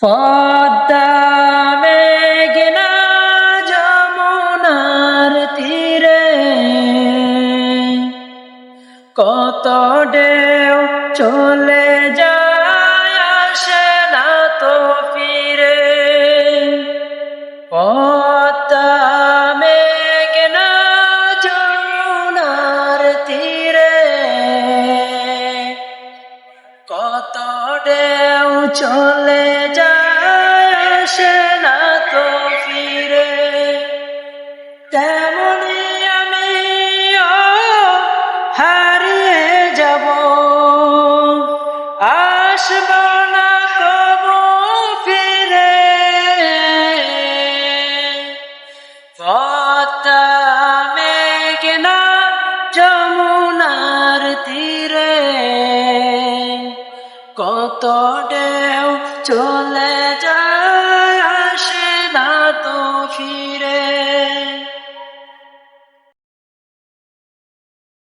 পদ্মা মেঘনা যমুনার তীরে কত ঢেউ চলে যায় আসে না তো ফিরে। পদ্মা মেঘনা যমুনার তীরে কত ঢেউ চলে যায় আসে না তো ফিরে। তেমনি আমিও হারিয়ে যাব, আসব না কবু ফিরে। পদ্মা মেঘনা যমুনার তীরে কত ঢেউ চলে যায়